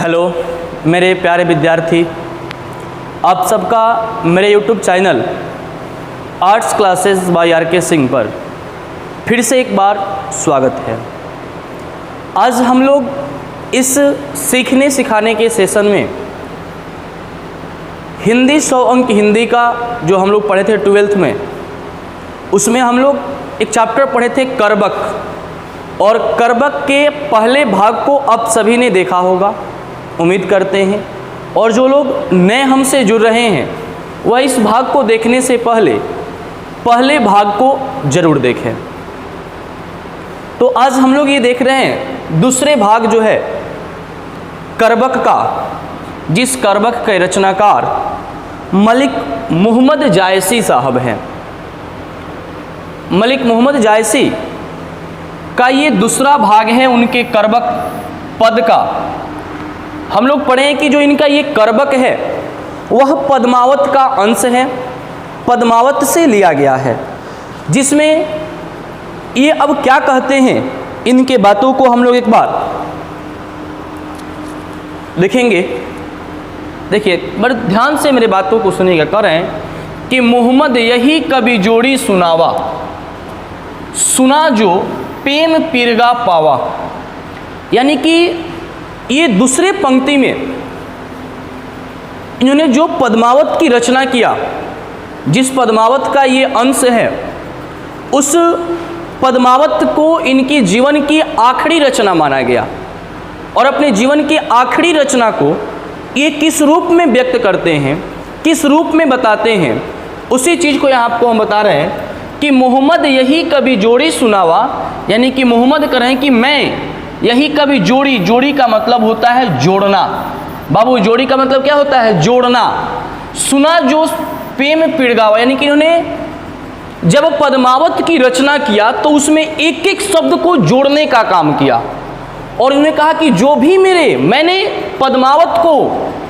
Hello मेरे प्यारे विद्यार्थी, आप सबका मेरे YouTube channel arts classes by R K. Singh पर फिर से एक बार स्वागत है। आज हम लोग इस सीखने सिखाने के सेशन में हिंदी 100 अंक हिंदी का जो हम लोग पढ़े थे 12th में, उसमें हम लोग एक चैप्टर पढ़े थे कर्बक, और कर्बक के पहले भाग को आप सभी ने देखा होगा, उम्मीद करते हैं। और जो लोग नए हमसे जुड़ रहे हैं वह इस भाग को देखने से पहले भाग को जरूर देखें। तो आज हम लोग ये देख रहे हैं दूसरे भाग जो है कर्बक का, जिस कर्बक के रचनाकार मलिक मोहम्मद जायसी साहब हैं। मलिक मोहम्मद जायसी का ये दूसरा भाग है उनके कर्बक पद का। हम लोग पढ़े हैं कि जो इनका ये कर्बक है वह पद्मावत का अंश है, पद्मावत से लिया गया है, जिसमें ये अब क्या कहते हैं इनके बातों को हम लोग एक बार देखेंगे। देखिए बड़े ध्यान से मेरे बातों को सुनिएगा। कह रहे हैं कि मोहम्मद यही कभी जोड़ी सुनावा, सुना जो प्रेम पीरगा पावा। यानी कि ये दूसरे पंक्ति में इन्होंने जो पद्मावत की रचना किया, जिस पद्मावत का ये अंश है, उस पद्मावत को इनकी जीवन की आखिरी रचना माना गया। और अपने जीवन की आखिरी रचना को ये किस रूप में व्यक्त करते हैं, किस रूप में बताते हैं, उसी चीज़ को यहाँ आपको हम बता रहे हैं कि मोहम्मद यही कभी जोड़ी सुनावा। यानी कि मोहम्मद कह रहे हैं कि मैं यही कभी जोड़ी, जोड़ी का मतलब होता है जोड़ना। बाबू जोड़ी का मतलब क्या होता है? जोड़ना। सुना जो प्रेम पीड़गावा, यानी कि इन्होंने जब पद्मावत की रचना किया तो उसमें एक एक शब्द को जोड़ने का काम किया। और इन्होंने कहा कि जो भी मैंने पद्मावत को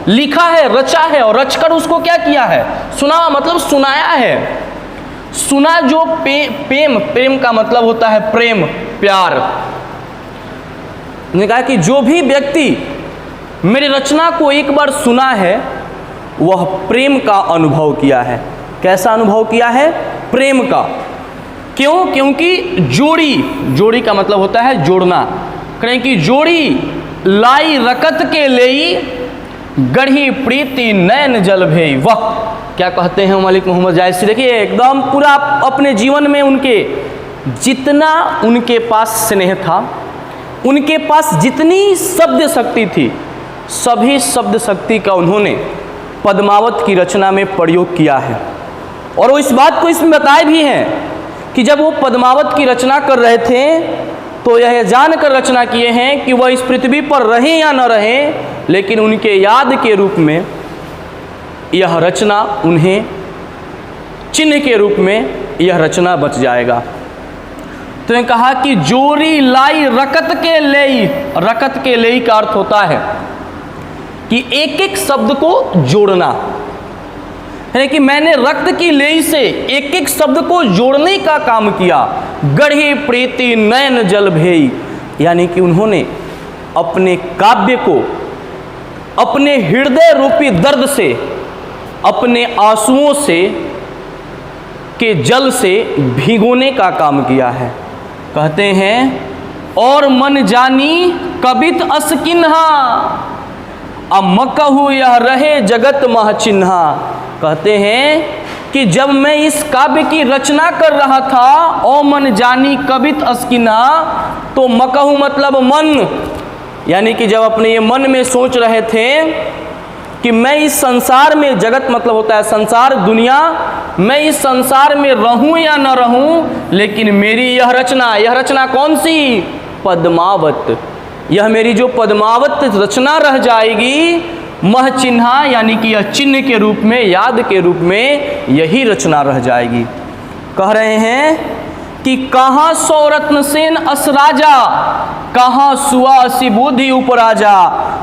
लिखा है, रचा है, और रचकर उसको क्या किया है? सुनावा मतलब सुनाया है। सुना जो प्रेम, प्रेम का मतलब होता है प्रेम, प्यार। उन्होंने कहा कि जो भी व्यक्ति मेरी रचना को एक बार सुना है वह प्रेम का अनुभव किया है। कैसा अनुभव किया है? प्रेम का। क्यों? क्योंकि जोड़ी, जोड़ी का मतलब होता है जोड़ना। कहें कि जोड़ी लाई रकत के लेई गढ़ी प्रीति नैन जल भेई। वह क्या कहते हैं मलिक मोहम्मद जायसी? देखिए एकदम पूरा अपने जीवन में उनके जितना उनके पास स्नेह था, उनके पास जितनी शब्द शक्ति थी, सभी शब्द शक्ति का उन्होंने पद्मावत की रचना में प्रयोग किया है। और वो इस बात को इसमें बताए भी हैं कि जब वो पद्मावत की रचना कर रहे थे तो यह जानकर रचना किए हैं कि वह इस पृथ्वी पर रहे या न रहे, लेकिन उनके याद के रूप में यह रचना उन्हें चिन्ह के रूप में यह रचना बच जाएगा। तो ने कहा कि जोड़ी लाई रकत के लेई। रकत के लेई का अर्थ होता है कि एक एक शब्द को जोड़ना, यानी कि मैंने रक्त की लेई से एक एक शब्द को जोड़ने का काम किया। गढ़ी प्रीति नयन जल भेई, यानी कि उन्होंने अपने काव्य को अपने हृदय रूपी दर्द से, अपने आंसुओं से के जल से भिगोने का काम किया है। कहते हैं और मन जानी कबित अस किन्हा, अब मकहु यह रहे जगत मह चिन्हा। कहते हैं कि जब मैं इस काव्य की रचना कर रहा था, ओ मन जानी कबित अस किन्हा, तो मकहु मतलब मन, यानी कि जब अपने ये मन में सोच रहे थे कि मैं इस संसार में, जगत मतलब होता है संसार, दुनिया, मैं इस संसार में रहूं या न रहूं, लेकिन मेरी यह रचना कौन सी? पद्मावत। यह मेरी जो पद्मावत रचना रह जाएगी, मह चिन्हा, यानी कि यह चिन्ह के रूप में, याद के रूप में यही रचना रह जाएगी। कह रहे हैं कि कहाँ सौरत्न सेन अस राजा, कहाँ सुआसी बुद्धि उपराजा,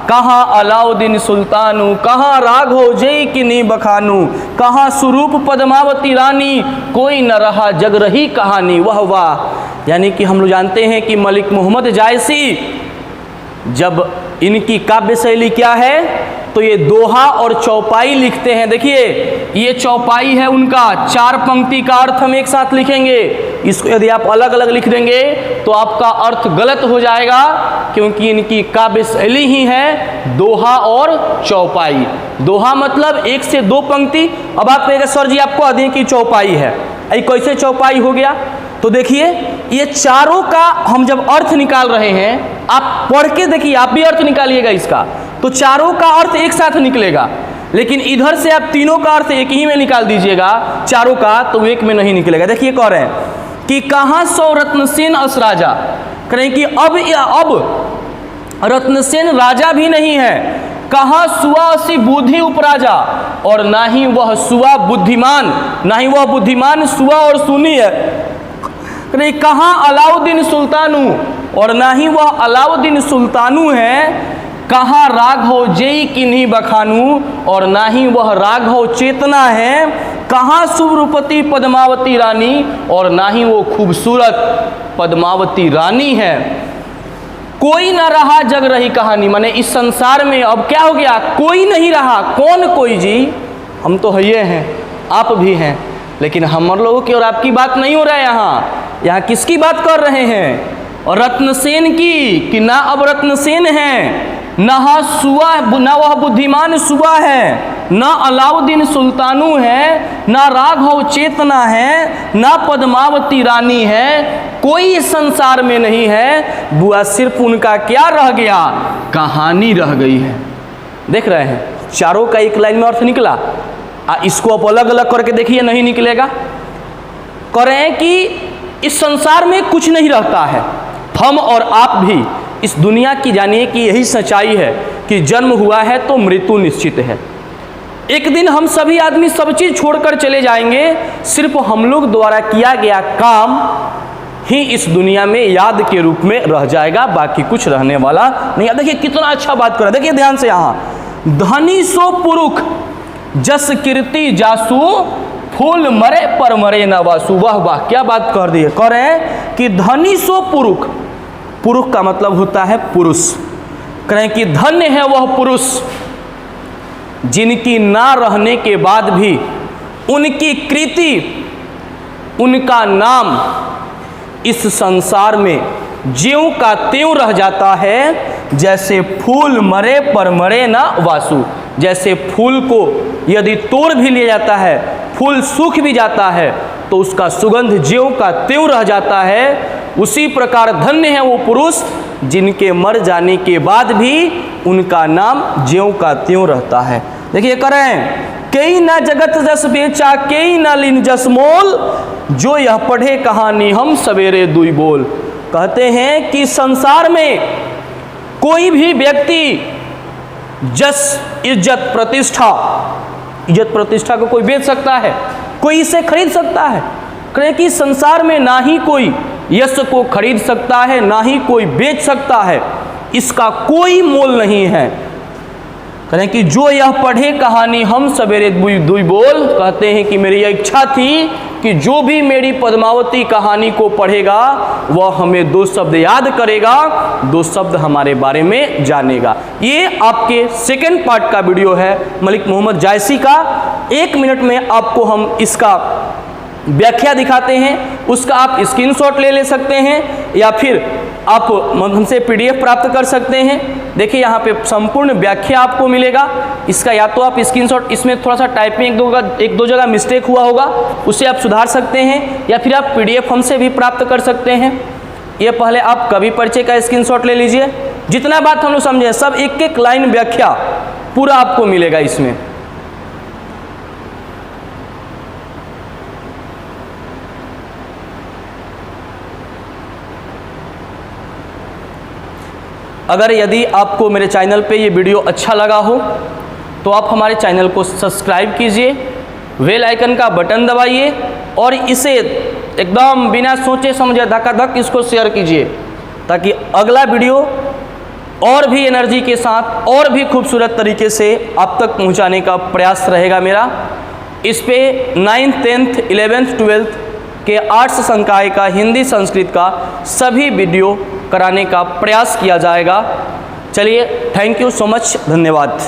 कहाँ अलाउद्दीन सुल्तानु, कहाँ राघव जय किन्हीं बखानू, कहाँ स्वरूप पद्मावती रानी, कोई न रहा जग रही कहानी। वह वाह। यानी कि हम लोग जानते हैं कि मलिक मोहम्मद जायसी जब इनकी काव्य शैली क्या है? तो ये दोहा और चौपाई लिखते हैं। देखिए ये चौपाई है उनका, 4 पंक्ति का अर्थ हम एक साथ लिखेंगे। इसको यदि आप अलग अलग लिख देंगे तो आपका अर्थ गलत हो जाएगा, क्योंकि इनकी काव्य शैली ही है दोहा और चौपाई। दोहा मतलब 1 से 2 पंक्ति। अब आप कहेंगे सर जी आपको आदि की चौपाई है, अरे कैसे चौपाई हो गया? तो देखिए ये चारों का हम जब अर्थ निकाल रहे हैं, आप पढ़ के देखिए, आप भी अर्थ निकालिएगा इसका, तो चारों का अर्थ एक साथ निकलेगा। लेकिन इधर से आप तीनों का अर्थ एक ही में निकाल दीजिएगा, चारों का, तो एक में नहीं निकलेगा। देखिए कह रहे हैं कि कहाँ सौ रत्नसेन अस राजा, करें कि अब रत्नसेन राजा भी नहीं है, कहाँ सुआ सी बुद्धि उपराजा, और ना ही वह सुआ बुद्धिमान, ना ही वह बुद्धिमान सुआ और सुनी है। कहाँ अलाउद्दीन सुल्तानू, और ना ही वह अलाउद्दीन सुल्तानू है। कहाँ राघव जय किन्हीं बखानू, और ना ही वह राघव चेतना है। कहाँ सुरूपति पद्मावती रानी, और ना ही वो खूबसूरत पद्मावती रानी है। कोई ना रहा जग रही कहानी, माने इस संसार में अब क्या हो गया? कोई नहीं रहा। कौन कोई जी? हम तो है ये हैं, आप भी हैं, लेकिन हम लोगों की और आपकी बात नहीं हो रहा है। यहाँ किसकी बात कर रहे हैं? और रत्नसेन की, कि ना अब रत्नसेन है, ना वह बुद्धिमान सुबह है, ना अलाउद्दीन सुल्तानू है, ना राघव चेतना है, ना पद्मावती रानी है। कोई संसार में नहीं है। बुआ सिर्फ उनका क्या रह गया? कहानी रह गई है। देख रहे हैं चारों का एक लाइन में अर्थ निकला। इसको आप अलग अलग करके देखिए, नहीं निकलेगा। कह रहे हैं कि इस संसार में कुछ नहीं रहता है। हम और आप भी इस दुनिया की जानिए कि यही सच्चाई है कि जन्म हुआ है तो मृत्यु निश्चित है। एक दिन हम सभी आदमी सब चीज़ छोड़कर चले जाएंगे। सिर्फ हम लोग द्वारा किया गया काम ही इस दुनिया में याद के रूप में रह जाएगा, बाकी कुछ रहने वाला नहीं। देखिए कितना अच्छा बात कर रहा है, देखिए ध्यान से। यहाँ धनी सो पुरुष जस कीर्ति जासू, फूल मरे पर मरे न वासु। वाह वाह, क्या बात कर दी है। कह रहे हैं कि धनी सो पुरुष, पुरुष का मतलब होता है पुरुष। कह रहे हैं कि धन्य है वह पुरुष जिनकी ना रहने के बाद भी उनकी कृति, उनका नाम इस संसार में ज्यों का त्यों रह जाता है। जैसे फूल मरे पर मरे ना वासु, जैसे फूल को यदि तोड़ भी लिया जाता है, फूल सूख भी जाता है, तो उसका सुगंध ज्यों का त्यों रह जाता है। उसी प्रकार धन्य है वो पुरुष जिनके मर जाने के बाद भी उनका नाम ज्यों का त्यों रहता है। देखिए करें, कई ना जगत जस बेचा, कई ना लीन जस मोल, जो यह पढ़े कहानी हम सवेरे दुई बोल। कहते हैं कि संसार में कोई भी व्यक्ति जस, इज्जत प्रतिष्ठा को कोई बेच सकता है, कोई इसे खरीद सकता है। कहें कि संसार में ना ही कोई यश को खरीद सकता है, ना ही कोई बेच सकता है, इसका कोई मोल नहीं है। कहें कि जो यह पढ़े कहानी हम सवेरे दुई बोल, कहते हैं कि मेरी यह इच्छा थी कि जो भी मेरी पद्मावती कहानी को पढ़ेगा वह हमें 2 शब्द याद करेगा, 2 शब्द हमारे बारे में जानेगा। ये आपके सेकंड पार्ट का वीडियो है मलिक मोहम्मद जायसी का। 1 मिनट में आपको हम इसका व्याख्या दिखाते हैं, उसका आप स्क्रीनशॉट ले सकते हैं, या फिर आप हमसे PDF प्राप्त कर सकते हैं। देखिए यहाँ पे संपूर्ण व्याख्या आपको मिलेगा इसका। या तो आप स्क्रीनशॉट, इसमें थोड़ा सा टाइपिंग एक दो जगह मिस्टेक हुआ होगा, उसे आप सुधार सकते हैं, या फिर आप PDF हमसे भी प्राप्त कर सकते हैं। ये पहले आप कवि परिचय का स्क्रीनशॉट ले लीजिए। जितना बात हम लोग समझे सब एक एक लाइन व्याख्या पूरा आपको मिलेगा इसमें। अगर यदि आपको मेरे चैनल पे ये वीडियो अच्छा लगा हो तो आप हमारे चैनल को सब्सक्राइब कीजिए, बेल आइकन का बटन दबाइए और इसे एकदम बिना सोचे समझे धक्का-धक इसको शेयर कीजिए, ताकि अगला वीडियो और भी एनर्जी के साथ और भी खूबसूरत तरीके से आप तक पहुंचाने का प्रयास रहेगा मेरा। इस पे 9th 10th 11th 12th के आर्ट्स संकाय का, हिंदी संस्कृत का सभी वीडियो कराने का प्रयास किया जाएगा। चलिए, थैंक यू सो मच, धन्यवाद।